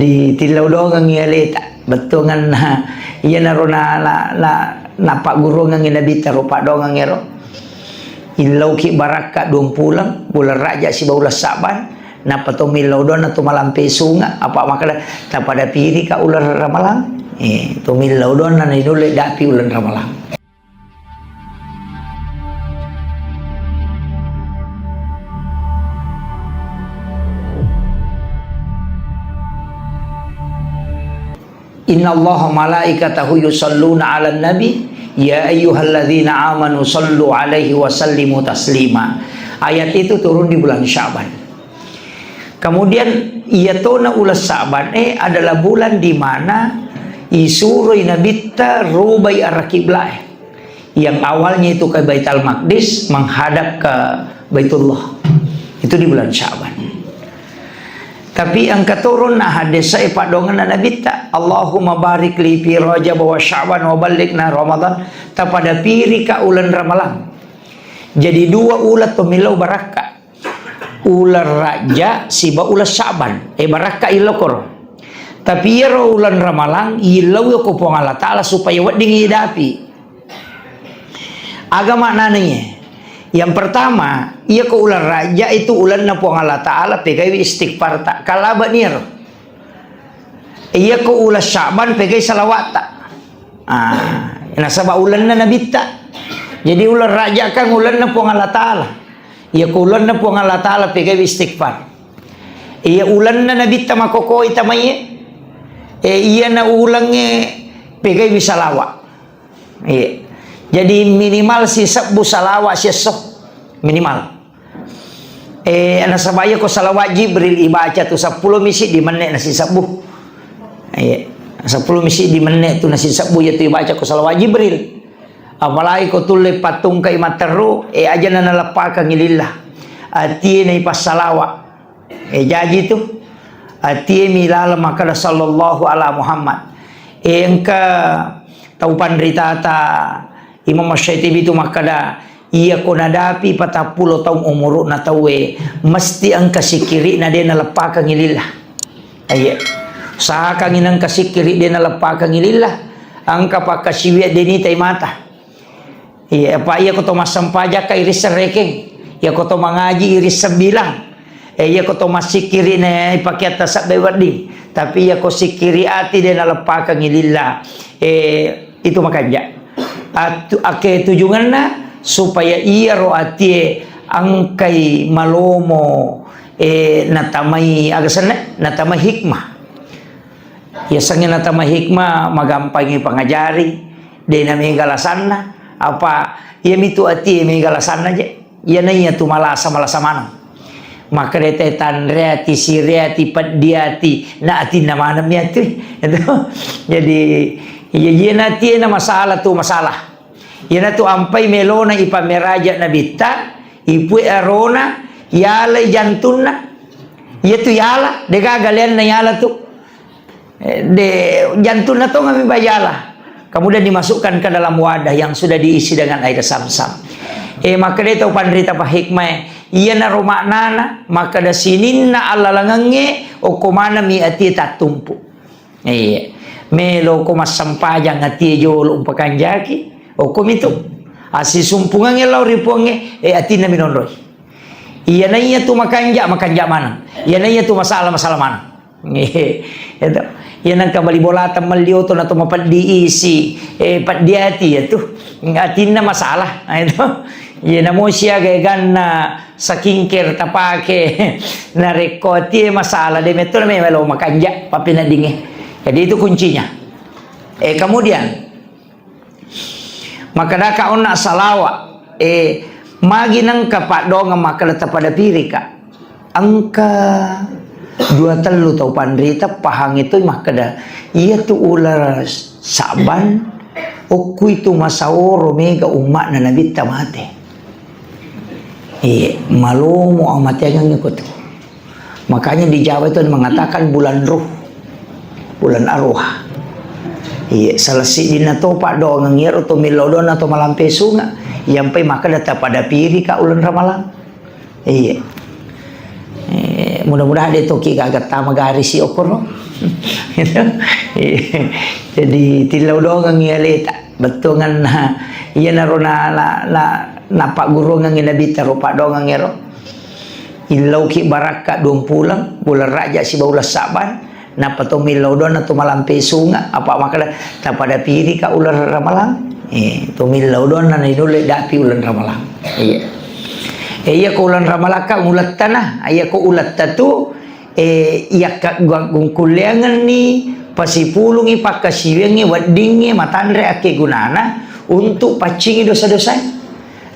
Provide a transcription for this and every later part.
Di tilaw do nga ngiyalita betul ngan iya naro na pak guru nga nginabita ro pak do nga ngero ilaw ki baraka dong pulang bulan raja si baulah saban na patumilaw do na tumalampi sunga apa makala tapada piri ka ular ramalang tumilaw do na ninuli dapi ulan ramalang. Inna Allah malaikatahu yusalluna ala nabi ya ayyuhalladzina amanu sallu alaihi wa sallimu taslima. Ayat itu turun di bulan Sya'ban. Kemudian iyatona ulas Sya'ban adalah bulan di mana isuroi nabita rubai arqiblah yang awalnya itu ke Baitul Maqdis menghadap ke Baitullah. Itu di bulan Sya'ban. Tapi ang katurun na hadis sa ipadongan na nabita Allahumma barik li fi Rajab wa Sya'ban wa balik na Ramadan tapada piri ka ulan Ramalang. Jadi dua ulat tumilaw baraka ular raja siba ulat Sya'ban baraka ilokor tapi iro ulan Ramalang ilaw ko po Allah Ta'ala supaya wading idapi agama nananya. Yang pertama, ia ke ular raja itu ulan na po Allah Ta'ala pegai istighfar tak kalaba nir. Ia ke ulas Sya'ban pegai salawat tak. Nasaba ulan na nabita. Jadi ular raja kan ulan na po Allah Ta'ala. Ia ke ulan na po Allah Ta'ala pegai istighfar. Ia ulan na nabita makokoi tamaya. Ia na ulangnya pegai bisalawat. Iya. Jadi minimal si sabu salawat si sok minimal. Nasabaya ko salawat Jibril ibaca tu 10 misi di menit nasi sabu. 10 misi di menit tu nasi sabu ya tu ibaca ko salawat Jibril. Apalagi ko tulis patung kay materu aja na nalapakan ngilillah. Ati na ipas salawat. Jadi tu ati milala maka sallallahu ala Muhammad. Engka taupan ritata Imam Masyatibi itu makada iya ko nadapi 40 tahun umur na tawe mesti ang kasikiri na din nalapakan ngilillah. Ay sa kangin ang kasikiri din nalapakan ngilillah ang kapakasiwi din itay mata. Iya pa iya ko to masampaja ka iris rekeng. Iya ko to mangaji iris 9. Iya ko to masikiri na ipakyata sa bewadi. Tapi iya ko sikiri ati din nalapakan ngilillah. Itu makanya at ake tujuan na supaya iya roati angkai malomo natamay agasan natamay hikmah ya sangin natamay hikmah magampang pangajari de na may galasan na apa iya mitu ati may galasan na je iya na iya tumalasa malasamano maka detetan reati si reati padiati na atin namanam ya tu jadi iya nati na masalah tu masalah. Iya tu ampai melona ipameraja na bita, ipu arona, yala jantuna. Iya tu yala, deka galian na yala tu. De jantuna tu ngami bayala. Kemudian dimasukkan ke dalam wadah yang sudah diisi dengan air Zam-Zam. Maka dia tahu pandrita pa hikmah. Iya na rumah nana, maka da sinin na alalangange o kumana mi ati tatumpu. Iya. Melo ko masampajang ati jolo umpakan jaki o komito asi sumpungan elaw riponge ati na minonroy iya na iya tu makanja mana iya na iya tu masalah mana itu iya nang kembali bolatan malioto na tu mapat diisi pat diati itu ati na masalah itu iya na mo siya gagan na sakingker tapake na rekoti masalah de meto na may melo makanja papinadinge. Jadi itu kuncinya. Kemudian maka daka ona salawa magi nang kapak dong maka letak pada pirika angka 2 telu tau pandrita pahang itu maka da iya tu ular Sya'ban oku itu masaworo mega umat na nabita mate malomo amat yang ngikut. Makanya di Jawa itu mengatakan bulan ruh, bulan arwah. Iya, selesai dina to pak do ngir atau milodon atau malampe sunga, yang pe maka data pada piri ka ulan ramalan. Iya. Mudah-mudahan dia toki gagat tama garis si okor no. Gitu. Jadi tilau dong ang ialita betul ngan iya naro na pak guru ngan inabita rupa dong ang ero ilau ki baraka dong pulang bulan raja si baulah saban na patumilau don na tumalampi sunga apa makala ta pada piri ka ular ramalang tumilau don na inule dapi ulan ramalang iya ko ulan ramalaka ulat tanah iya ko ulat tatu iya ka gungkuliangan ni pasipulungi pakasiwengi wadingi matandre ake gunana untuk pacingi dosa-dosa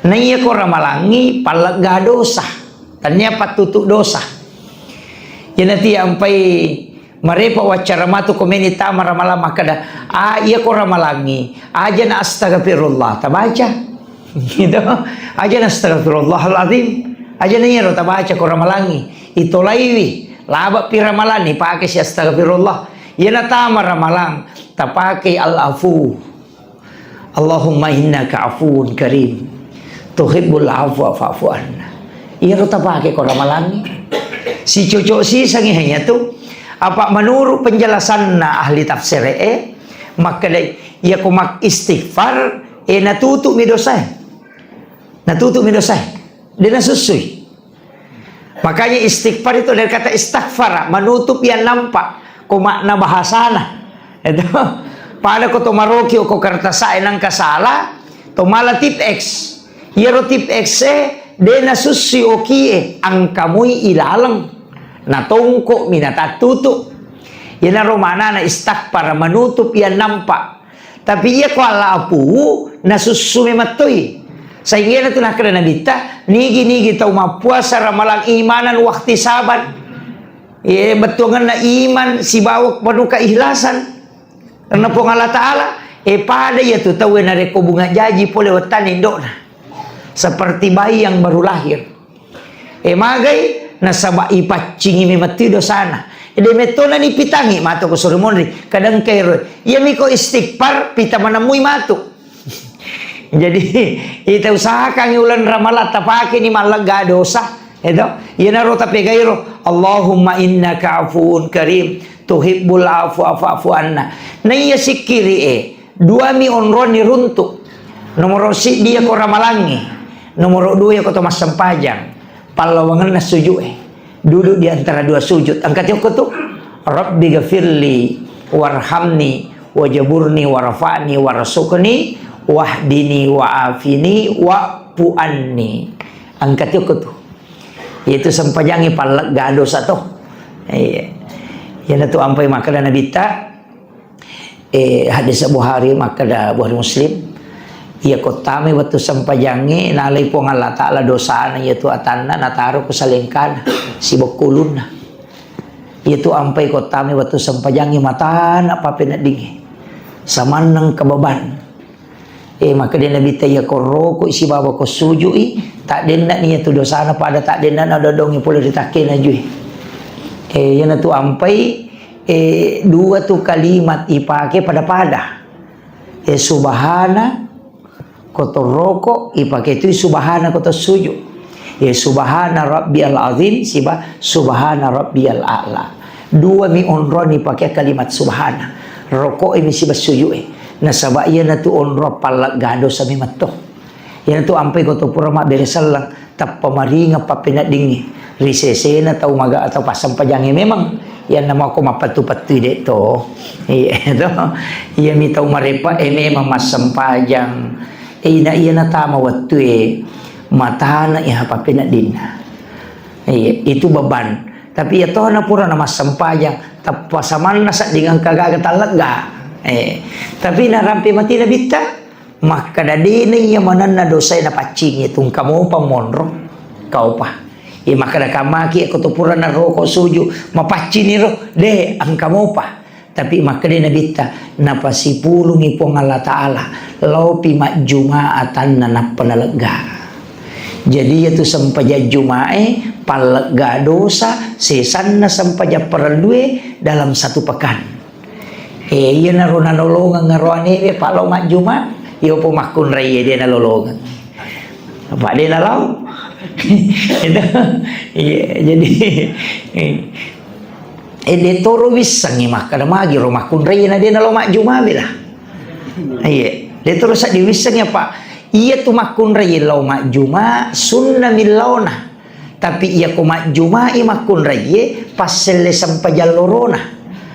na iya ko ramalangi palaga dosa tanya patutuk dosa ya nanti sampai marepa wacara matu komenita maramala makada iya ko ramalangi aja na astagfirullah tabaca gitu aja na astagfirullahaladzim aja na yero tabaca ko ramalangi itu laiwi laba piramalani pakai si astagfirullah ya na tama ramalang tapake al-afu Allahumma innaka afuun karim tuhibbul afwa fa'fu anna iya ro tapake ko ramalangi si cocok si sangihannya tuh apa menurut penjelasan na ahli tafsir maka ya ko mak istighfar natutup mi dosa dia nasusui makanya istighfar itu dari kata istighfar menutup yang nampak ko makna bahasana itu pada ko tomaroki o ko kartasae nang kasala to mala tip x yero tip x de nasusui okie ang kamuy ilalang na tongko minatatuto yan na romana na istighfar menutup yang nampak tapi iya ko ala apu nasusumi matoy sa ingin na tunah kada nabita nigi tau mapuasa ramalang imanan wakti saban betungan na iman si bawak penuh keihlasan karena po Allah Ta'ala pada ya tu tahu na reko bunga jaji pole watan indo na seperti bayi yang baru lahir magai nasaba ipacingi mi mati dosana metona ni pitangi mato ko surumon kadang kairo ya mi ko istighfar pita manamui matu jadi kita usahakan ulan ramalat tapake ni malaga dosa itu ya naro tapi gairo Allahumma innaka afuun karim tuhibbul afwa fa'fu anna na iya sikiri dua mi onron ni runtuk nomor si dia ko ramalangi nomor dua ko tomas sempajang palawangan na sujud duduk di antara dua sujud angkat yo tuh rabbi ghafirli warhamni wajaburni warfa'ni warzuqni wahdini wa'afini wa'fu anni angkat yo tuh yaitu sempajangi palak gado satu yana tu ampai makala nabita hadis Bukhari makala Bukhari Muslim ia kotame waktu sempajangi nalai po Allah Ta'ala dosana yaitu atanna nataruh kesalingkan si bokulun yaitu ampai kotame waktu sempajangi matana papena dingi samanang kebeban maka dia nabi taya koroko isi bawa ko sujui tak dendak ni tu dosana pada tak dendak ada dongi pula ditakin ajui yana tu ampai dua tu kalimat ipake pada subhana kotor rokok ipake itu subhana kotor sujud subhana rabbiyal azim siba subhana rabbiyal a'la dua mi onron ipake kalimat subhana rokok ini siba sujud nasaba iya na tu onro palak gado sa mimato yan tu ampai kotor pura mak beresalang tap pamaringa papinat dingi risese na tau maga atau pasang pajangi memang yan nama ko mapatu-patu dito itu iya mi tau marepa memang masam pajang na iya na tama waktu matana iha papinat din itu beban tapi ya toh na pura na masam pajang tap pasaman na sa dengan kagagat talaga tapi narampi mati na bita maka dadini yang mana na dosay na pacing itong kamu pamonro kau pa maka da kamaki ako tupuran na roko suju mapacin ni ro de ang kamu pa tapi maka di nabita napasipulong ipong Allah Ta'ala lau pima jumaatan na panalaga jadi itu sampaja jumae palaga dosa sesan na sampaja peralue dalam satu pekan iya na ro nanolongan nga roani palaw mak juma iyo po makun raya dia nanolongan apa dia nalaw jadi de toro wisang mah kada magi rumah kun raya na de na lo mak juma bila. Iya, de toro sa di wisang ya Pak. Iya tu makun raya lo mak juma sunna milona. Tapi iya ko mak juma i makun raya paselle sampai jalorona.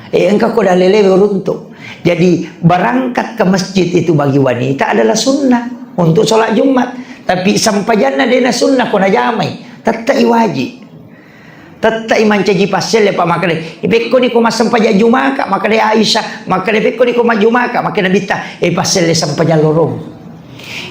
Engkau ko dalele beruntung. Jadi berangkat ke masjid itu bagi wanita adalah sunnah untuk sholat Jumat. Tapi sampai jana dena sunnah ko na jamai. Tatta iwaji. Tatta iman caji pasel ya Pak makade. Ipekko ni ko masampaja Jumaka makade Aisyah makade pekko ni ko majumaka makade bita pasel sampai jalorong.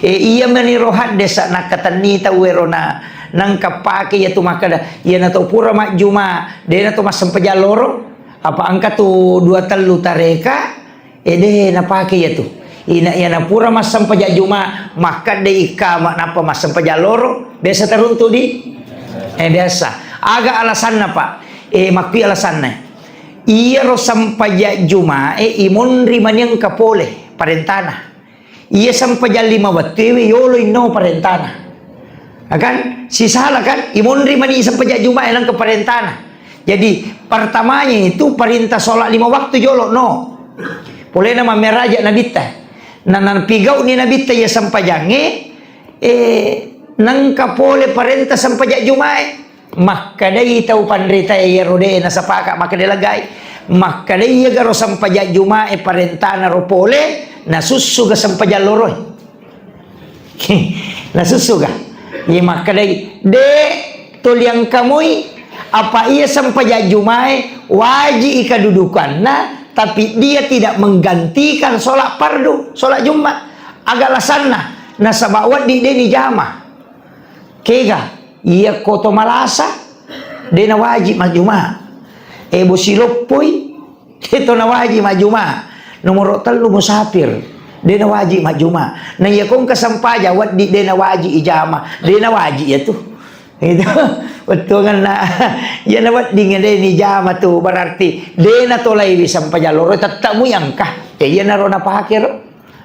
Iya mani rohat desa nakatan ta werona nang kapake ya tu makada ya na to pura mak juma dena to masampaja lorong. Apa angka tu dua telu tareka de na pake ya tu. Ina ya na pura masampaja juma maka de ikama napa masampaja lorong biasa teruntu di biasa. Agak alasan Pak. Makui alasannya. Iya ro sampai juma imonri maniang kapole parentana. Iya sampai 5 waktu yolo ino parentana. Akan si salah kan imonri mani sampai juma elang ke parentana. Jadi pertamanya itu perintah sholat 5 waktu yolo no. Boleh nama meraja nabita. Nan pigau ni nabita ya sampai jange nang kapole parentah sampai juma maka dai tau pandrita ya rode na sapaka maka dilagay maka dai ya garo sampaja juma parentana ropole na susu ga sampaja loroy na susu ga ya maka dai de tuliang kamuy apa iya sampaja juma wajib ikadudukan na tapi dia tidak menggantikan sholat fardu sholat Jumat agak lasanna na sabawat di deni jama kega iya koto malasa de na wajib majuma bosilopoy ito na wajib majuma nomor 3 musafir de na wajib majuma na iya kong kasampaja wat di de na wajib ijama de na wajib ya tu itu betul kan na ya na wat di de ni jama tu berarti de na tolay sampaja loro tattamu yang kah iya na ro na pakir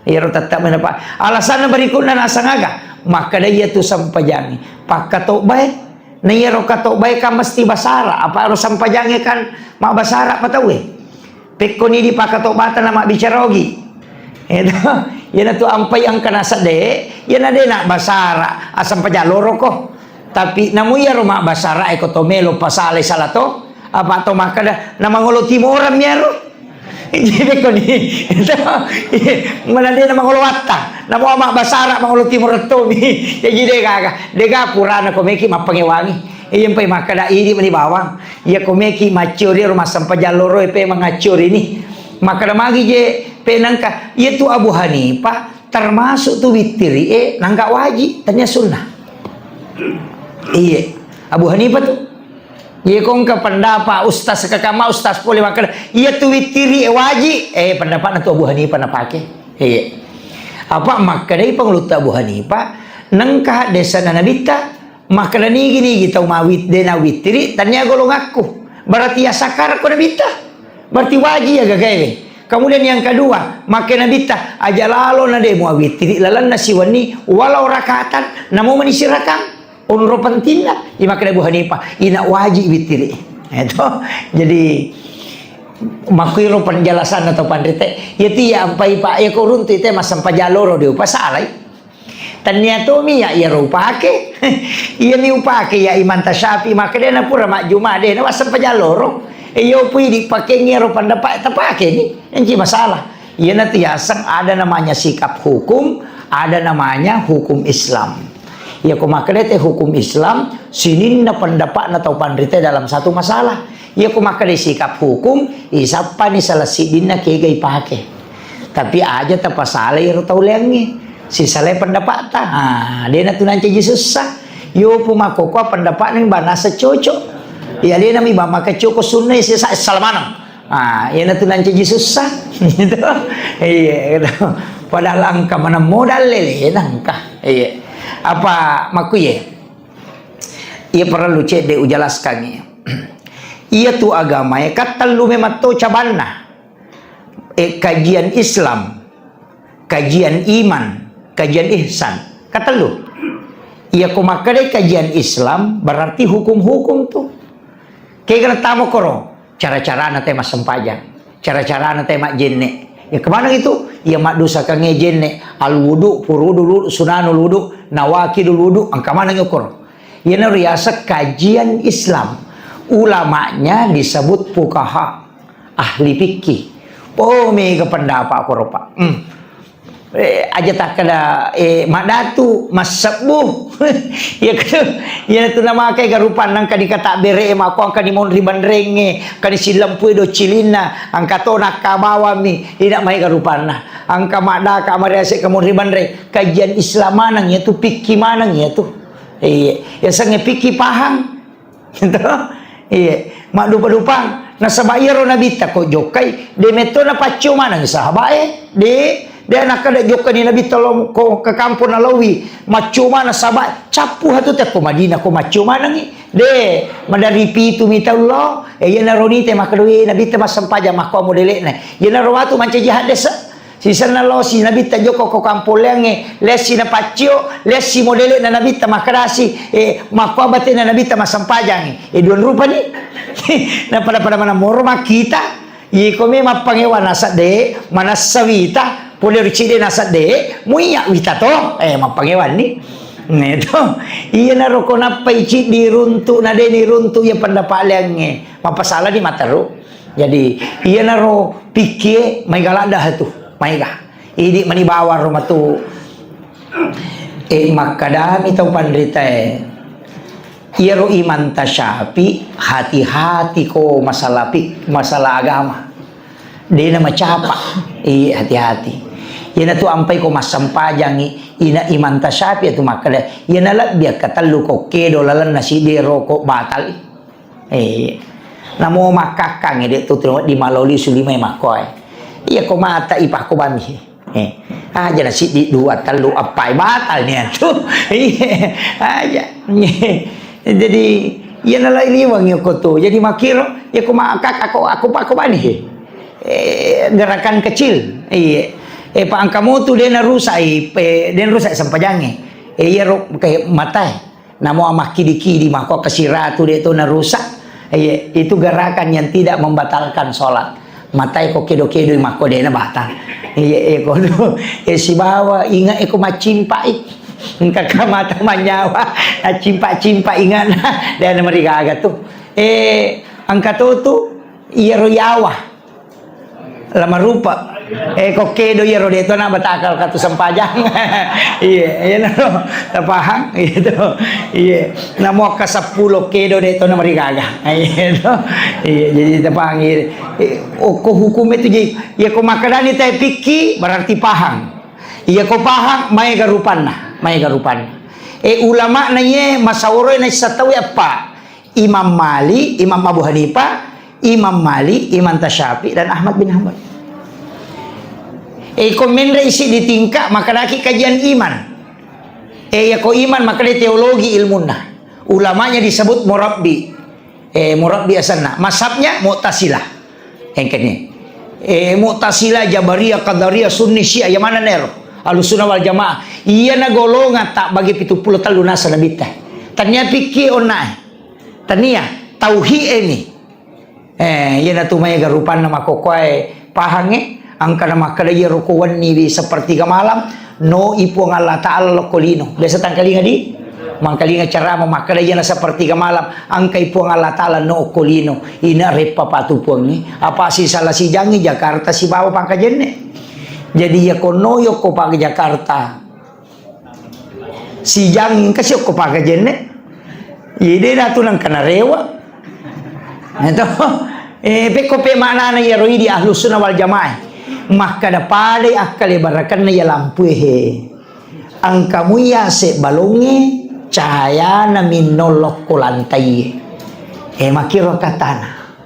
iya ro tattamu na pa alasan na berikut na nasangaga maka dia tu sampajang pakato baik na yero kato baik ka mesti basara apa harus sampajang kan mak basara patawe pekko ni di pakato bata na mak bicarogi itu yana tu ampai ang kanasa de yana de nak basara asam pajaloro ko tapi namu yero mak basara eko tomelo pasale salato apa to maka na mangolo timoram yero jadi ko ni mana dia na mangolo watta na mo ama basara mangolo timur to mi jadi dega purana ko meki mapangewangi iyem pay makada ini mani bawang ya ko meki macuri rumah sampajaloro pe mangacuri ini makada magi je pe nangka itu Abu Hanifah termasuk tu witiri nangka wajib tanya sunnah iya Abu Hanifah tu iya kong ka pendapat ustaz kakama ustaz boleh makan iya tu witiri wajib pendapat na tu Abu Hanifah na pake iya apa maka dari pengeluta Abu Hanifah nangka desa na nabita maka ni gini kita umawit dena witiri tanya golong aku berarti ya sakar ko nabita berarti wajib ya gagawe kemudian yang kedua maka nabita aja lalo na de muawitiri lalan na siwani walau rakatan namo manisi rakang unro pentingna di maka Abu Hanifah ina wajib witiri itu jadi makuiro penjelasan atau pandrite yati ya ampai pak ya korunti te masam pajaloro de upasalai tanya to mi ya rupake iya ni upake ya iman tasyafi maka dia na pura mak juma de na masam pajaloro yo pui dipake ngero pendapat tapake ni enci masalah iya nanti asang ada namanya sikap hukum ada namanya hukum Islam ya kumakade hukum Islam sinin na pendapat na tau pandrite dalam satu masalah ya kumakade sikap hukum isapa ni salasidin na kegay pake tapi aja tapasala iro tau lengi si salay pendapat ta dia na tunan caji susah yo pumakoko pendapat ning bana sa cocok ya dia na mi ba makacoko sunay si sa salamanang ya na tunan caji susah gitu iya gitu padahal angka mana modal lele angka iya apa makuye ia perlu cede ujelaskan ia tu agama katalu memang to cabanna kajian Islam kajian iman kajian ihsan katalu ia kumakade kajian Islam berarti hukum-hukum tu kaya tamu koro cara-cara nanti mas sempajang, cara-cara nanti mak jenne. Ya kemana itu? Ya mak dosa kange jenne, al wudu, furudu, sunanul wudu, nawakidul wudu, angka mana ngukur? Ya riasa kajian Islam. Ulamanya disebut fuqaha, ahli fikih. Oh mega pendapat aku rupa. Aja tak kada mak datu mas sebuh ya kan ya tu nama kai garupan nang kadi kata bere mak ko angka di mon riban renge kadi silam pue do cilina angka to nak kabawa mi tidak mai garupan nah angka mak da ka mari asik ka mon riban reng kajian Islam manang ya tu fikih manang ya tu ya sange fikih pahang gitu mak dupa-dupa na sabayaro na bita ko jokai de meto na pacu manang sahabae de dia nak kada joka ni Nabi tolong ko ke kampung Nalawi macu mana sahabat capu hatu teh ko Madinah ko macu mana ni de madari pitu mita Allah ya naroni teh makadui Nabi teh masam paja makko modelek na ya narwatu manca jihad desa sisana lo si Nabi teh joko ko kampung lenge lesi na pacio lesi modelek na Nabi teh makadasi makko bate na Nabi teh masam paja ni duan rupa ni na pada mana morma kita ye ko me mapangewan nasa de manasawita boleh ricide nasa de muiya wita to mapangewan ni neto iya na roko na paici diruntuk na de ni runtuk ya pendapat lenge mapasala di mataru jadi iya na ro pikir mai galak dah tu mai ga idi mani bawar rumah tu makadami tau pandrita iya ro iman tasyapi hati-hati ko masalah masalah agama dia nama capa hati-hati yana tu ampai ko masampajangi ina iman tasyapi tu makada yana la biar katalu ko kedo lalan nasi de rokok batal namo makakang de tu di maloli sulimai makoi iya ko mata ipah ko bami aja nasi di dua talu apai batal ni tu aja jadi yana la liwang yo ko tu jadi makiro ya ko makak aku bani gerakan kecil pak kamu tu dia narusak dia rusak sampajange ya ro kayak matai namo amah kidi mako kesira tu dia tu narusak itu gerakan yang tidak membatalkan sholat matai ko kedo mako dia na batal ko si bawa ingat ko macimpa kakak mata manyawa cimpa ingat dan mereka agak tu angka tu iya ro yawa lama rupa kok kedo ya rode itu nak batakal katu sampajang iya no tapahang itu iya namo ka 10 kedo deto na marigaga iya jadi tapahang ko hukum itu jadi ya ko makadani tay piki berarti pahang iya ko pahang may garupan ulama na ye masawro na satawi apa Imam Mali Imam Abu Hanifah Imam Malik, Imam Tasyafi dan Ahmad bin Hanbal. Komen isi di tingkah maka laki kajian iman. Ya ko iman maka di teologi ilmunna. Ulamanya disebut murabbi. Murabbi asanna. Mazhabnya Mu'tazilah. Engkene. Mu'tazilah, Jabariyah, Qadariyah, Sunni, Syiah yang mana nero? Ahlussunnah wal Jamaah. Iya na golongan tak bagi 70 talunasa nabita. Tanya pikir onai. Tania tauhid ini. Yana tu may garupan na makokoy pahange angka na makalaya rukuan ni sepertiga malam no ipo ang Allah Ta'ala lokolino biasa tangkalinga di mangkalinga cara makalaya na sepertiga malam angka ipo ang Allah Ta'ala no okolino ina repa patupong ni apa si salah si jangi Jakarta si bawa pangkajen ne jadi ya kono yo ko pag Jakarta si jangi kasi ko pangkajen ne ide na tu nang kanarewa itu peko pe makna na ya roi di Ahlussunnah wal Jamaah maka da pale akale barakan na ya lampu ang kamu ya se balonge cahaya na minolok ko lantai makiro katana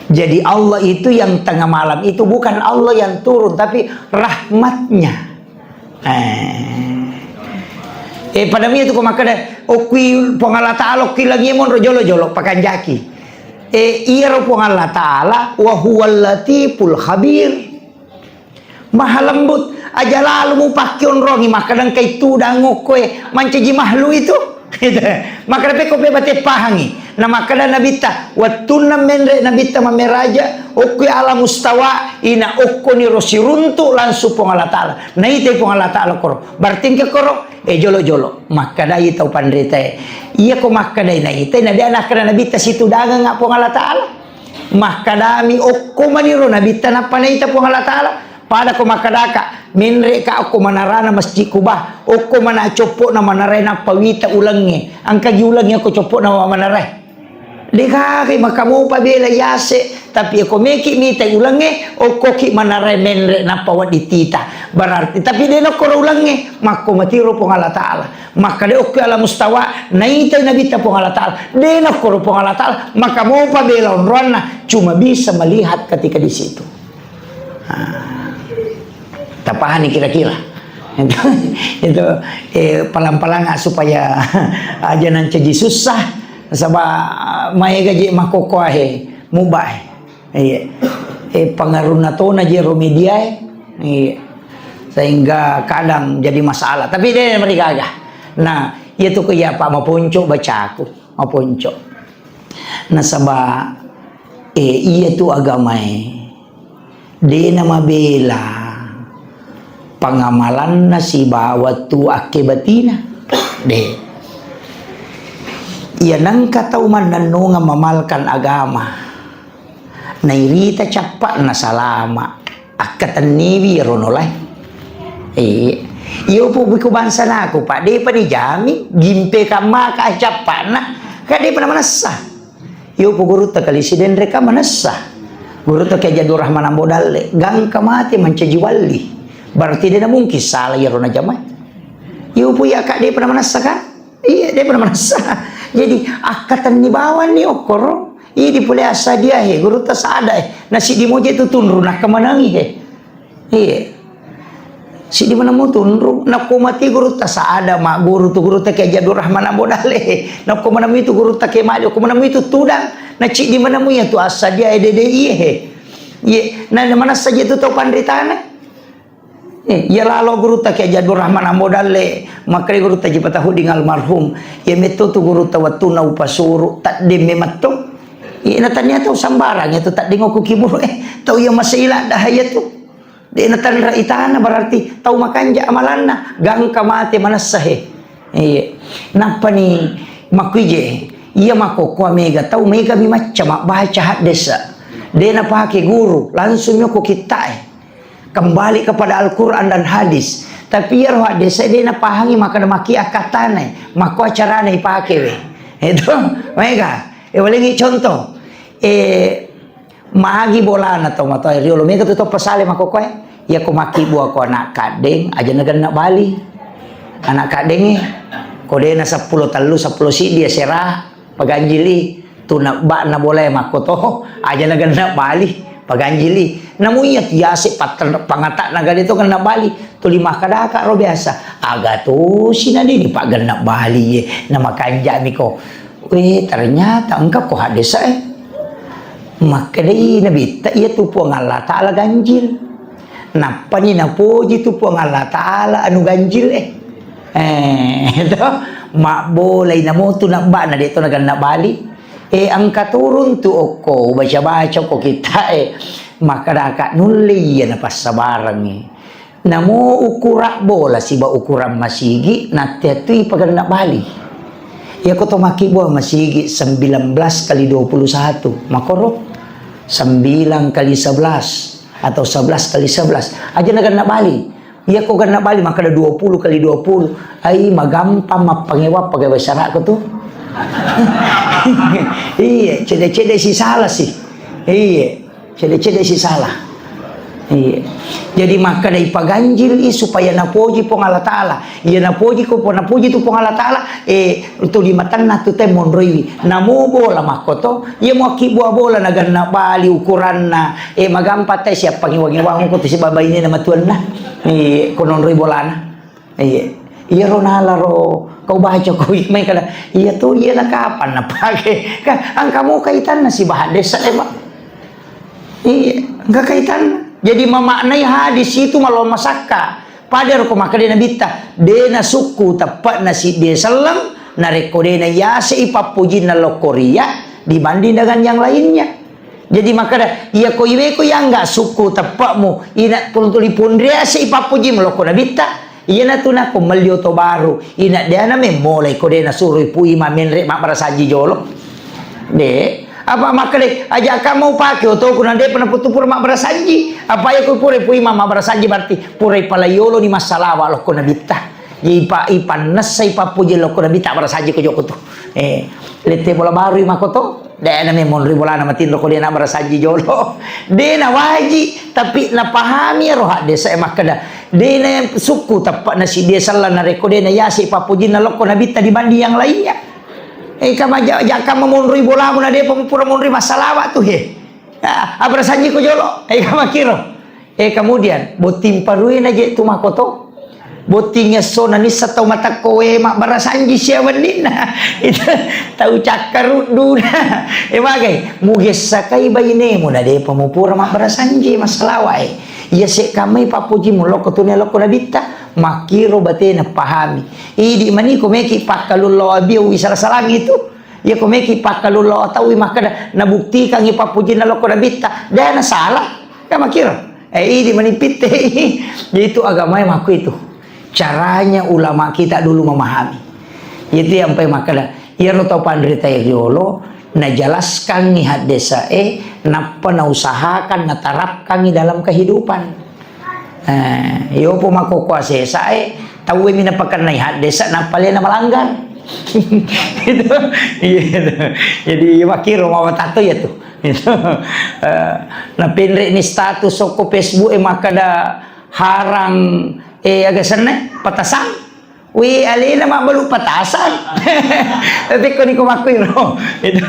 jadi Allah itu yang tengah malam itu bukan Allah yang turun tapi rahmatnya pada mi itu ko makada okwi pangala ta'ala ki lagi mon rojolo-jolo pakanjaki iya rupong Allah Ta'ala wa huwal latiful khabir maha lembut aja lalu mu pakion rongi makadang kay tudang kowe mancaji mahlu itu maka dapat kowe bate pahangi nama kada nabita watuna menre nabita mameraja okui ala mustawa ina okoni rosiruntu lansu pong Allah Ta'ala na ite pong Allah Ta'ala koro berarti ke koro jolo-jolo makada itau pandrita iya ko makada na ite na dia anak kada nabita situ dagang nga pong Allah Ta'ala makadami okko maniro nabita na panaita pong Allah Ta'ala pada ko makadaka minre ka ako manarana masjid kubah ako mana copo na manaray na pawita ulangnya ang kagiulangnya ko copo na manaray di kaki makamu pabela yase tapi ako meki mitay ulangnya ako ki manaray minre na pawaditita berarti tapi dia nak koro ulangnya mako matiro pong Allah Ta'ala maka de okko ala mustawa naitay nabita pong Allah Ta'ala dia nak koro pong Allah Ta'ala makamu pabela onrona cuma bisa melihat ketika di situ tapahani kira-kira itu palang-palang supaya aja nanti susah sabah maya gaji makoko ahe mubah pengaruh nato na je romedia sehingga kadang jadi masalah tapi dia mereka agak nah itu kaya pak mapunco baca aku mapunco nah sabah iya tu agamai dia nama bela pengamalan na si bawat tu akibatina de iya nang katauman nanu nga mamalkan agama nairita capat na salama akatan niwi ronolay iyo po buko bansa na ako pa de pa ni jami gimpe ka maka capat na kaya de pa naman nasa iyo po guru ta kalisiden reka manasa guru ta kaya Jadur Rahman Ambodale gang kamati mancajiwali berarti dia mungkin salah ya rona jamai. Iu puya kak dia pernah menasa kan? Iya dia pernah menasa. Jadi akatan ni bawan ni okoro. Iya di pulih asa dia guru tak sada nasi di moja itu tunru nak kemanangi Iya. Si di mana mau tunru nak mati guru tak sada mak guru tu guru tak kayak Jadur Rahman Ambodale. Nak mana itu guru tak kayak maju mana itu tudang. Nak cik di mana mu ya tu asa dia dede iya. Iya. Nah mana saja tu tau pandritana. Ya lalu guru tak kayak Jadur Rahman Ambodale makanya guru tak jipata huding almarhum ya meto tu guru tawatu na upasuru tak de memato ya natanya tahu sambarang itu tak dengo kukibur tahu ya masailah dahaya tu de natan raitana berarti tahu makanja amalanna gang kamate manasahe iya napa ni makuije iya makoko mega tahu mega mi macam baca hadisa de na pake guru langsung nyoko kita kembali kepada Al-Quran dan hadis tapi ya roh desa dia na pahangi maka na maki akatane mako acara na ipake we itu mega walingi contoh maagi bola na to mato riolo mega to pasale mako koe ya ko maki buah ko anak kadeng aja nagan na Bali anak kadeng ko de na 10 talu 10 si dia serah paganjili tu na ba na boleh mako to aja nagan na Bali paganjili namunya tiasi pangatak naga itu kena Bali tu 5 kadaka ro biasa aga tu sinadi di pagana Bali nama kanja miko ternyata engkau ko hadisa maka dei nabi ta iya tu puang Allah Ta'ala ganjil napa ni napuji tu puang Allah Ta'ala anu ganjil itu mak boleh namo tu nak ba na dito nagana Bali angka turun tu oko baca-baca ko kita maka dakat nuli ya napas sabarang namo ukurak bola siba ukuran masigi nanti tu pagana Bali ya ko to maki buah masigi 19 kali 21 makoro 9 kali 11 atau 11 kali 11 aja nagana Bali ya ko gana Bali maka ada 20 kali 20 ai magampang mapangewap pakai bahasa Arab ko tu iya cede-cede si salah sih iya cede-cede si salah iya jadi maka dari paganjil supaya napoji pong Allah Ta'ala iya napoji ko po napoji tu pong Allah Ta'ala tu limatan na tu temon roiwi namo bola makoto iya mo kibuah bola nagan na Bali ukuran na magampat tayo siya pangiwang-iwang ko si babay ni na matuan na konon roy bola na iya ronala ro kau baca kau may kada iya tuh iya na kapan na pake kan ang kamu kaitan na si bahades pak iya enggak kaitan jadi memaknai hadis itu malah masaka padar ko maka dena bita dena suku tepat nasi dia salam narekode na ya ipapuji na lokoria dibanding dengan yang lainnya. Jadi maka dah ia ko iwe ko yang enggak suku tepakmu ina tuntuli pundria ipapuji meloko na bita. Ia na tuna ko malyo to baru ina dia na mulai ko de na suruh pui mamin rek mak barasaji jolo. De apa makale aja kamu pakai atau kuna de pernah putupur mak barasaji apa ya ko pure pui mak barasaji berarti pure palayolo ni masalah wa loko na bita. Ipan nasay papuji loko na bita barasaji ko joko to. Lete bola baru makoto da na memon ribola na matin loko dia na barasaji jolo. De na waji tapi na pahami roha desa makada. De na suku tapak na si desa la na rekode na yasi papuji na loko na bita dibanding yang lainnya. Kama jakam memon ribola mo na de pamupura mon ri masalah tu he. Barasaji ko jolo. Kama kiro. Kemudian botim paruin aja tu makoto. Botingnya sona ni satau mata kowe mak barasanji siawanina itu tahu cakar duna bagai muges sakai bayine mo na de pamupura mak barasanji masalawai iya se kamay papuji mo loko tunay loko na bita makiro bate na pahami idi mani ko meki pakalulo abiu isara salang itu ya ko meki pakalulo tawi maka nabuktikan ipapuji na loko na bita dana salah ka makiro idi mani pite itu agama yang aku itu. Caranya ulama kita dulu memahami. Itu yang sampai makanya ia tau pandrita yolo na jelaskan ni hadesa napa na usahakan na tarapkan ni dalam kehidupan. Yo po makukuasa tahu mina pakan na hadesa napa na melanggar. Itu jadi makiro mawatato ya tuh. Itu na pinre ni status soko Facebook makada harang agak seneng petasan wi alina mak balu petasan tapi ko ni ko makuiro itu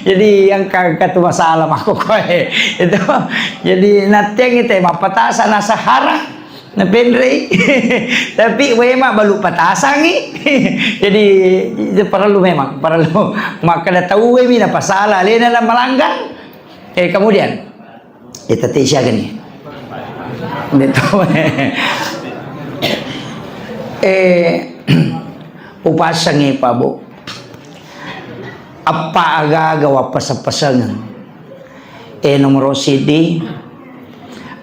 jadi yang kagak tu masalah aku koe itu jadi nateng itu mak petasan asa harang na penre tapi we mak balu petasan ni jadi itu perlu memang perlu maka dah tahu we mina pasalah alina na melanggar kemudian itu tisya gini betul upasang pabo apa agagawa pasapasangan nomor CD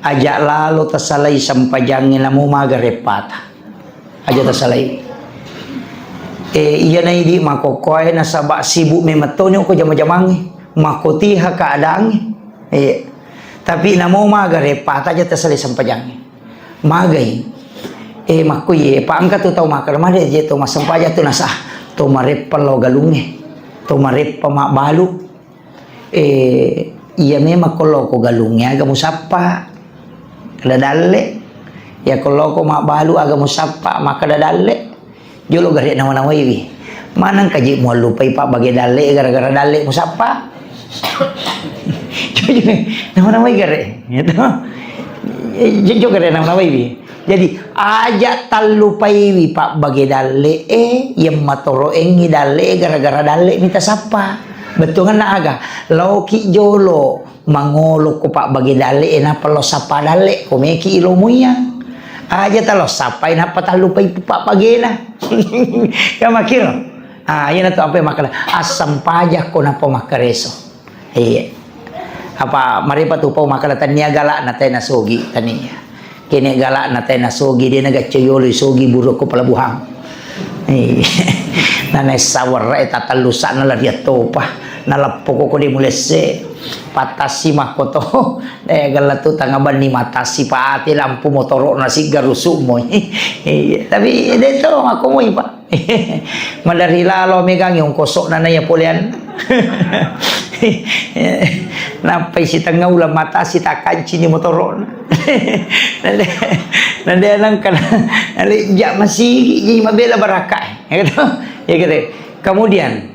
ajak lalu tasalay sampajangin na mo magarepata aja tasalay iya na hindi makokoy na saba sibu may matonyo ko jama-jamangi makotiha kaadang tapi na mo magarepata aja tasalay sampajangin magay makuye paangkat tu tahu makar made je tu masampaja tu nasah tu marep palo galunge tu marep mak balu iya memang kalau ko galunge aga musapa kada dalle ya kalau ko mak balu aga musapa maka kada dalle jolo gare nama-nama iwi manang kaji mo lupai pak bagi dalle gara-gara dalle musapa nama-nama gare gitu jo gare nama-nama iwi. Jadi aja talupai wi pak bagi dalle yang matoro engi dalle gara-gara dalle minta sapa betul kan aga loki jolo mangolo ko pak bagi dalle na palo sapa dalle ko meki ilomuya aja talo sapa na patalupai pak bagena ya makiro yan to apa makala asam pajak ko na po makareso apa maripa tu po makala tania gala na tay nasugi tania kini galak na tayo nasugi dia nagachayolo sugi buruk ko palabuhang na naisawar tatalusa na lariat to pa nalapo ko di mulese patasi makoto galatu tangaban ni matasi paati lampu motoro na si garusu mo tapi dito ako mo pa madari lalo megang yung kosok na naya polian napay si tanga ulam mata si takanci ni motoron nande nang kana ali ja masih jadi mabela baraka ya gitu ya gitu kemudian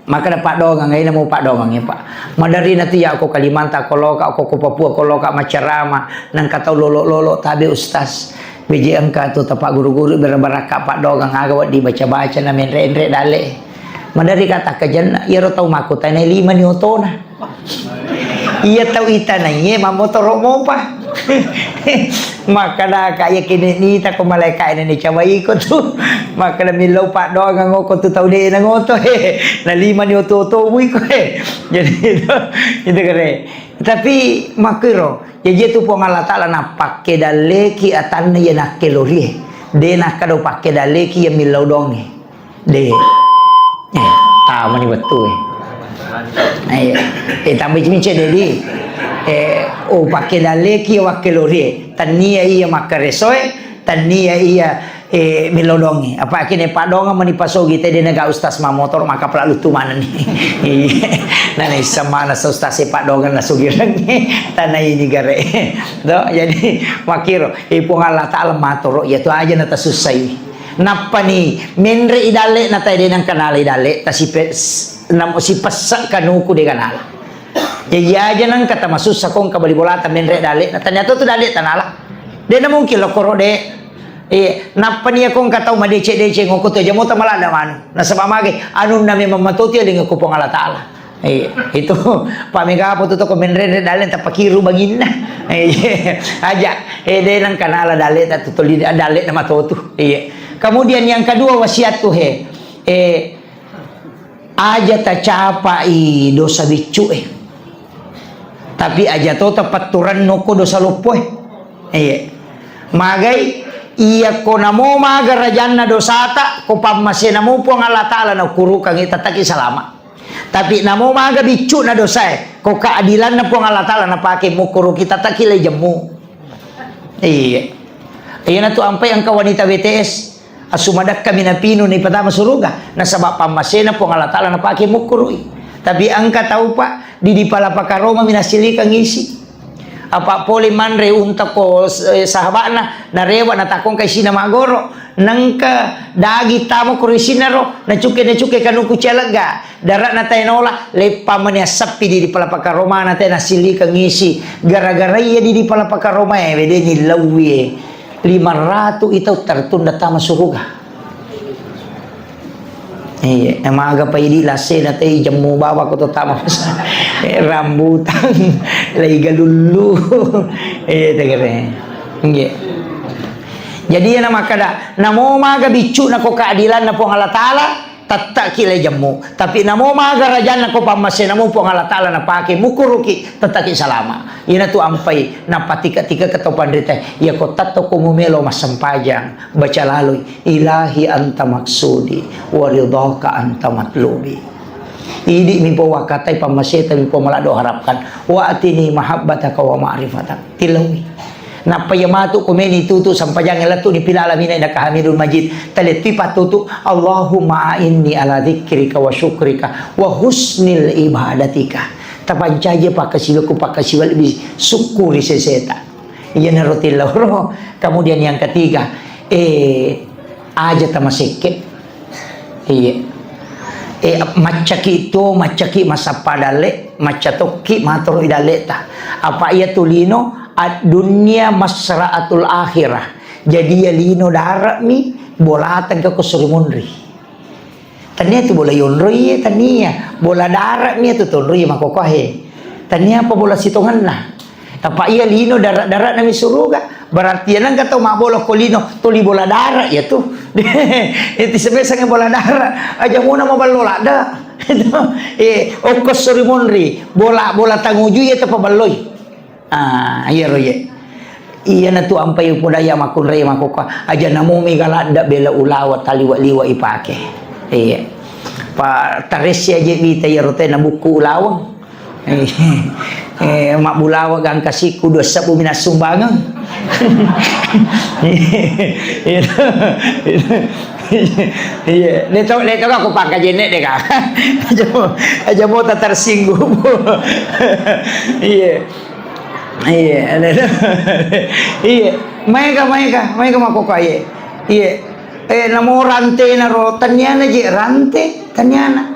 maka dapat dongang ngayon mo pak dongang ya pak madari na tiya ako Kalimantan ako ko Papua ko Macarama nang kataw lolo tabi ustaz beje angka tu tapak guru-guru berbaraka pak dongang agawat dibaca-baca na menre dale madari kata kajan iro tahu makutan 5 ni otona iya tahu itananya mamotoro mo pa Maka dah kaya kini ni tak ko malaikat ni cawai ko tu. Maka dah milau pak doa ngau ko tu tau de ngau tu na lima ni oto bui ko jadi itu kare. Tapi makiro ya tu pong Allah Taala na pakai dale ki atan ya nak kelori. De nak kado pakai dale ki ya milau dong ni. De. Tahu ni betul. Tambah cimicet dedi. Pakai dale ki wakil lori tania iya makaresoe tania iya milodongi apa kini pak donga mani pasogi tadi nega ustaz ma motor maka pelalu tu mana ni nani sama na ustaz pak donga na sugirang tanah ini gare do jadi makiro ipong Allah Taala matoro ya tu aja nata susai napa ni menre idale nata de nang kanal idale ta si pesak kanuku de kanal ya aja nang kata masuk sakong kabali bolata menre dale ternyata tu dale tanala dia na mungkin lo koro de napa ni akong kata madece ngoko tu jamo tamala da manu na sabab mage anu na me mamatuti ling ko pong Allah Taala itu pamega po to ko menre dale ta pakiru bagina aja de nang kanala dale ta tutuli dale na matutu kemudian yang kedua wasiat tu aja ta capai dosa bicu tapi aja to tepat turan noko dosa lupoy magai iya ko namo maga rajanna dosata ko pamase namo po Allah Taala na kuru kang itataki salama tapi namo maga bicu na dosa ko keadilan na po Allah Taala na pake mo kuru kita takile jemu iya na to ampay ang kawanita BTS asumadak kami na pino ni patama suruga na sabab pamase na po Allah Taala na pake mo kuru tapi angka tahu pak di palapakaroma minasili kang isi apa poli manre unta ko sahabatna na rewa na takong kay sina magoro nangka dagi tamo ko risinaro na cuke kanuku celaga darat na tayo nola lepa man ya sapi di palapakaroma na tayo nasili kang isi gara-gara iya di palapakaroma bede ni lawi 500 itaw tertunda tama suruga emaga pa idi lase na tay jamu bawa ko to tama rambutan lay galulu tegere jadi na makada namo maga bicu na ko keadilan na po Allah Taala tatta kilay jamu tapi namo maga rajan na ko pamase namo po Allah Taala na pake mukuruki tataki salama ina tu ampay na patika-tika katopan rita ya ko tatto ko mumelo masampajang baca lalu ilahi anta maksudi wa ridhaka anta matlubi idi mi po wakatay pamase mi po malado harapkan wa atini mahabbataka wa ma'rifatak tilawi napayamatu kumeni tutu sampajang elatu ni pilalamina ina kahamidul majid taleti patutu Allahumma inni ala dzikrika wa syukrika wa husnil ibadatika tapancaje pakasiwaku pakasiwal bi syukuri seseta iya narotil loro kemudian yang ketiga aja tamaseke macaki masa padale macatoki matoro idaleta apa ia tulino dunia masraatul akhirah jadi ya lino darat mi bolatan ke kusurimunri tania tu bola yonroi tania bola darat mi tu tonroi makokohe tania apa bola sitongan lah apa ia lino darat nami suruga berarti nang kata ma bola kolino tuli bola darat ya tu itu sebesar bola darat aja mau nama balola dah okos surimunri bola tanguju ya tu pabaloi iya roye iya na tu ampai pudaya makun raya makoka aja namo migalada bela ulawa taliwa-liwa ipake pa taresya je bita ya rote na buku ulawang mak bulawa gang kasiku dua sabu minas sumbangan iya neto aku pakai jenek deh kak aja mau tersinggung iya mereka mako kaya namo rante naro tanyana je rante tanyana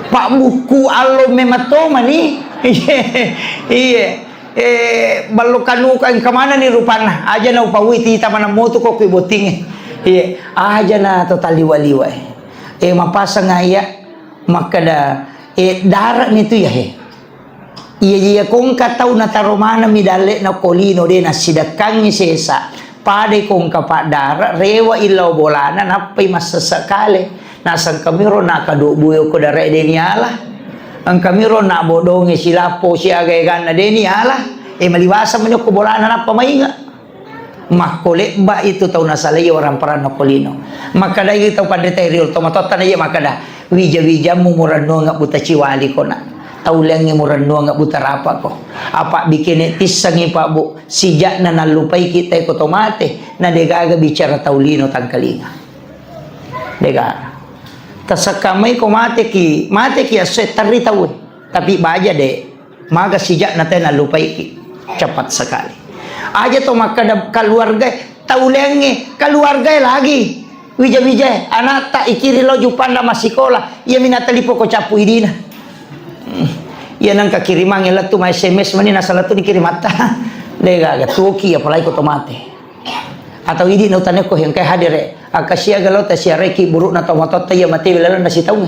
pak buku alo mematoma ni balokanu kan kemana nih rupana aja na upawiti taman moto kok iboting aja na total liwa-liwa mapasang aya makada darat nitu ya iya kung katau na taromana mi dale na kolino de na sidakang ni sesa pade kung kapadara rewa ilaw bolana napay masasakale nasang kamiro na kadubuyo ko dara de niala ang kamiro na bodongi sila po siya gaygan na de niala maliwasa mo ko bolana na pamainga makole ba itu tau nasalay orang parano kolino makada ito pandetay real tomatota na iya makada wija mumurano nga buta chiwali ko na taulang yang murano nga butarapa ko apa bikin tisang pa bu sijak na nalupay kita ko tomate na dega bicara taulino tangkalinga dega tasakamay ko mate ki aset tari tawi tapi baja de maga sijak na tayo nalupay ki cepat sekali aja to makada keluarga taulang keluarga lagi wija anak tak ikiri lo jupanda masikola iya minatalipo ko capu idina yan ang kakiriman nila to may SMS man nasa lato ni kirimata lega gatuki apalay ko tomate atau hindi no tanek ko yang kay hadire akasya galaw ta siya reki buruk na tomato tayo mati lalo na sitaw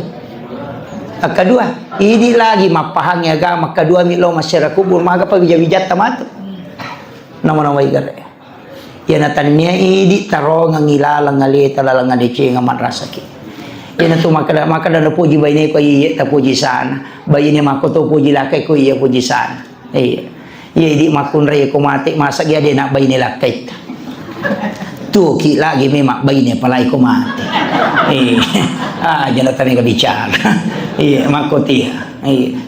akadua hindi lagi mapahang yaga makadua milo masyara kubur maga pa bijat tamato naman way gare yan atan niya hindi taro nga ngilalang ngali talalang ngadichi nga manrasaki yan na makada na puji bayi ni ko iya ta puji sana bayi ni makoto puji lakay ko iya puji sana iya di makun ray ko mati masak ya de nak bayi ni lakay tu ki lagi memang bayi ni palay ko mati jangan tani ka bicara iya makoti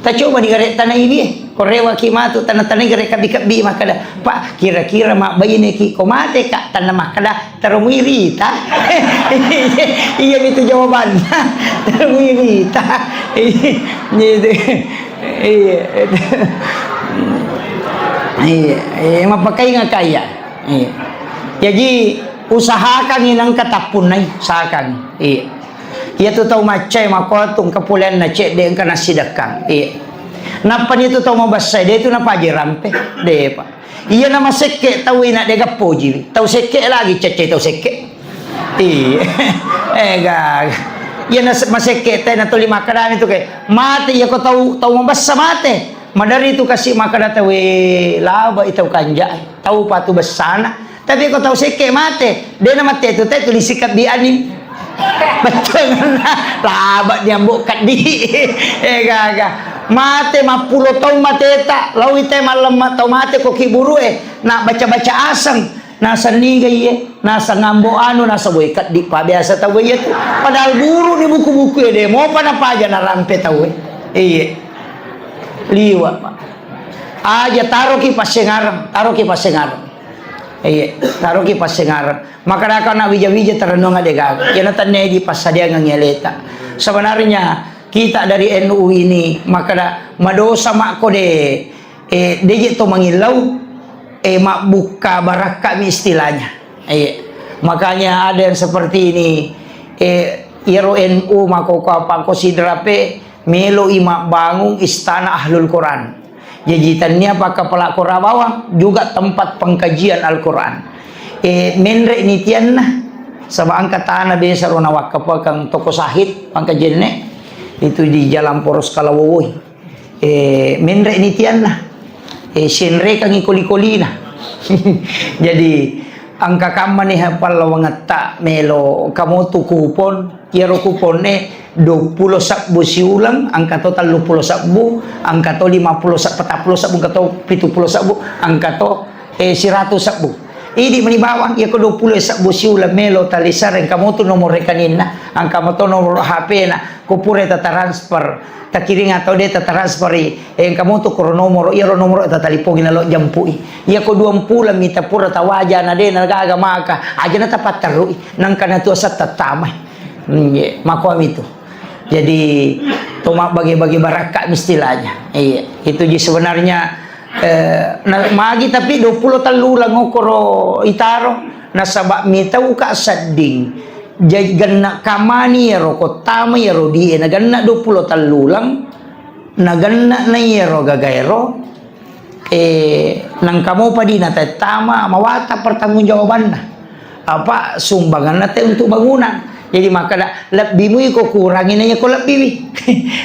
ta coba di gare tanah ini korewa ki matu tanah gare kabi makada pak kira-kira mak bayi ni ki ko mati kak tanah makada termuirita iya itu jawabannya termuirita iya mapakai nga kaya jadi usahakan inang katapunay usahakan iya tu tahu macay makotong kapulan na cek de ka nasidakang napan itu tahu mabasay de itu napajirampe de pa iya na maseke tahu ina de gapoji tahu seke lagi cece tahu seke gag iya na maseke tay na tuli makadan itu kay mate iya ko tahu mabasa mate madari itu kasih makada tahu laba itu kanja tahu patu besana tapi ko tahu seke mate de na mate itu tay tulis sikat di anim betul na laba dia bukat di gaga mate mapulo tau mate ta lawi te malam tau mate ko kiburu nak baca asang nasa nigay nasa ngambo nasa boykat di pa biasa tahu ya tu padahal buru di buku-buku de mau pada paja na rampe tahu liwa aja taruh ki pasengarang taruh ki pasengarang makadaka na wija terenung adega kena tanne di pasadia ngeleta sebenarnya kita dari NU ini makada madosa mak kode deje to mangilau mak buka baraka mi istilahnya makanya ada yang seperti ini iro NU mako apa konsidrape melo imak bangun istana ahlul Quran jajitannya pakai pelak Korabawang juga tempat pengkajian Al-Quran menre ini tianna sama angkatan biasa rona wakapa kang toko sahid pengkajian itu di jalan poros Kalawoi menre ini tianna senre kang ikoli-kolina jadi angka kaman nih hafal lawangat tak melo kamu tu kupon kiro kuponnya 20 sabbu siulang angka total 20 sabbu angka to 50 sabbu 40 sabbu angka to 70 sabbu angka to 100 sabbu ini meni bawang ya ko 20 sabbu siulang melo talisar ang kamu tu nomor rekanina ang kamu to nomor HP na kupure ta transfer takiring atau dia transfer ang kamu tu ko nomor ya nomor ta talipong na lo jampui ya ko 20 mita pura tawaja na de nagaga maka aja na tapat terui nang kana tu sa tatamay makwam itu jadi tomak bagi-bagi barakat istilahnya itu je sebenarnya magi tapi 20 talulang ngokoro itaro nasabak mitau ka sading jadi ganna kamani yero kotama yero di naganna 20 talulang naganna na yero gagairo nang kamu pa di natatama mawata pertanggungjawaban na apa sumbangan natin untuk bangunan Jadi maka lebih mu ko kurangin aja ko lebih.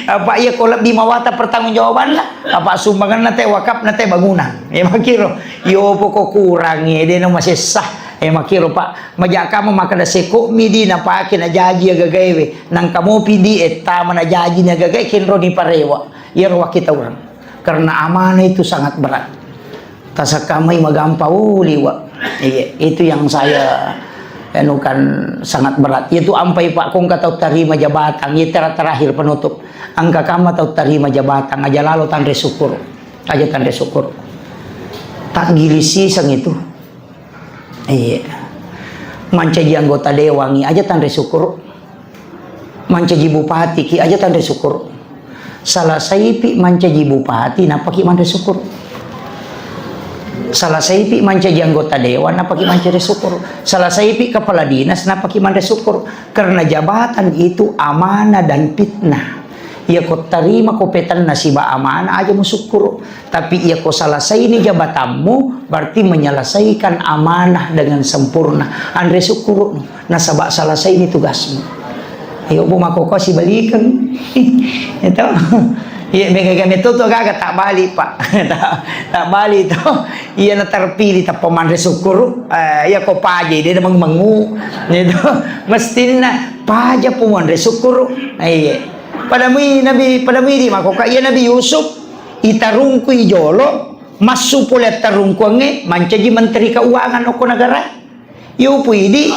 Apa iya ko lebih mawata pertanggungjawaban lah. Apa sumbangan nate wakaf nate bangunan. Ya makiro yo po ko kurangi de no masih sah. Makiro pak majak kamu maka da seko midi na pake na jaji agagawe nang kamu pidi eta mana jaji na agagawe kinro ni parewa. Ya ruwa kita orang. Karena amanah itu sangat berat. Tasakamai magampau liwa. Iya, itu yang saya kan sangat berat. Itu ampai pak kong kata terima jabatan. Itu terakhir penutup. Angka kama tau terima jabatan. Aja lalu tanda syukur. Aja tanda syukur. Tak gilisi sang itu. Iya. Mancaji anggota dewangi aja tanda syukur. Mancaji bupati ki aja tanda syukur. Salah saipi mancaji bupati napaki tanda syukur. Salah saipi mancaji anggota dewan napaki mancaji syukur. Salah saipi kepala dinas napaki manda syukur. Karena jabatan itu amanah dan fitnah. Ia kau terima kopetan nasibah amanah aja mau syukur. Tapi ia kau selesai ini jabatanmu berarti menyelesaikan amanah dengan sempurna. Andre syukur. Nasabak selesai ini tugasmu. Ayo bu mako kasih balikan. Itu. Iya, mereka itu tuh agak tak balik pak, tak balik tuh. Iya na terpilih tak pemandai syukur. Iya kau paje dia mengu, itu mestinya paja pemandai syukur. Iya, pada nabi di mako iya Nabi Yusuf itarungku ijolo masuk pula tarungku nge mancaji menteri keuangan oko negara. Yo puidi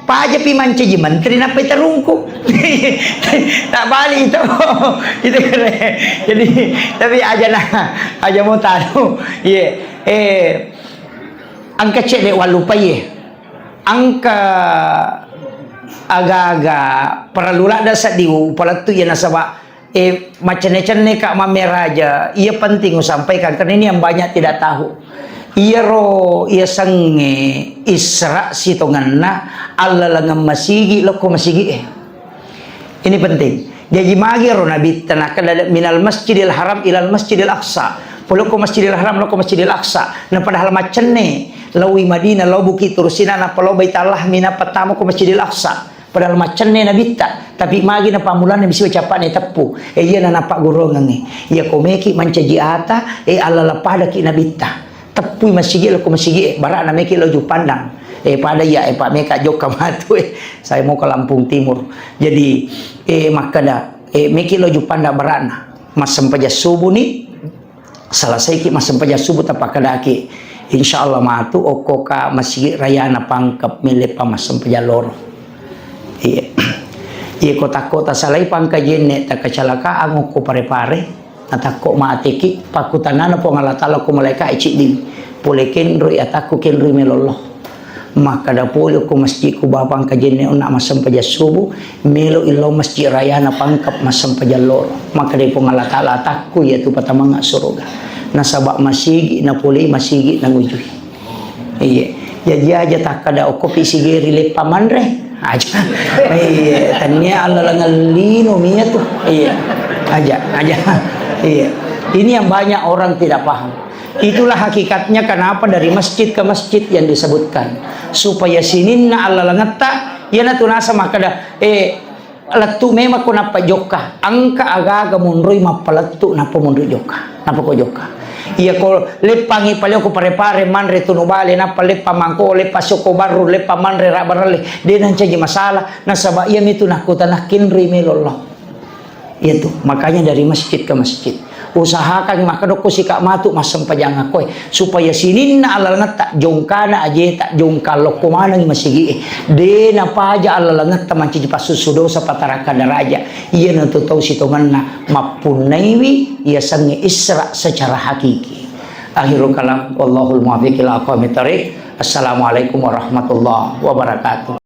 paja pi mancaji menteri napa itarungku. Tak balik itu. Itu keren. Jadi tapi aja mau tahu. Angka cek dek walupa angka agak-agak perlulah dasar diu pala tu ya nasaba macam-macam kak mameraja. Ia penting sampaikan karena ini yang banyak tidak tahu. Ia sange Isra sitonganna Allah langam masigi loko masigi Ini penting. Jadi magiro nabi tanah minal masjidil haram ilal masjidil aqsa. Poloko masjidil haram loko masjidil aqsa. Na padahal macenne lawi Madinah law bukit turusina na palo baitallah mina pertama ko masjidil aqsa. Padahal macenne nabi ta. Tapi magi na pamulan na bisa ucapan tepu. Iya na napak gorongan Iya komeki mancaji ata ala lapada ki nabi ta. Tepu masjid loko masjid barak na meki lo pandang. Pada ya pak meka jok kamatu saya mau ke Lampung Timur. Jadi maka dah meki lo jupanda barana masam paja subuh ni selesai ki masam paja subuh tapak kadaki insyaallah matu okoka masjid raya na pangkep milik pamasam paja loro. Iya kota-kota salai pangka jenne tak kecelakaan ngoko pare-pare atako maatiki pakutanana po ngalatala ko malaika icidin pulekin roi ataku ken roi melollah. Maka dapolo ko masjid ko babang kajene una masam paja subuh melo ilo masjid raya na pangkap masam paja loro. Maka di pengalatala takku yaitu patamanga surga. Nasabak masigi na puli masigi na ngujuy. Iya. Jadi aja tak kada okopi sigeri le pamanre aja. Iya. Tanya Allah langalino miya tuh. Iya. Aja. Iya. Ini yang banyak orang tidak paham. Itulah hakikatnya kenapa dari masjid ke masjid yang disebutkan supaya sininna Allah langata yana tunasa makada latu memang ko napa joka angka aga munroi mapalatu napa munroi joka napa ko joka iya ko lepangi paleo ko pare-pare manre tunubale napa lepa mangko lepa soko baru lepa manre rabarale denan caji masalah nasaba iya itu nakutanah kinri melollah itu makanya dari masjid ke masjid usahakan maka doko sikak matu masam pajang akoy supaya sininna Allah langat jongkana aje tak jongkal kumana ngi masigi de na paja Allah langat manci pasusudo sa pataraka daraja iya na tutaw sitonganna mapunaiwi iya sangi Isra secara hakiki. Akhirul kalam wallahul muwaffiq ila aqwamit thariq. Assalamualaikum warahmatullahi wabarakatuh.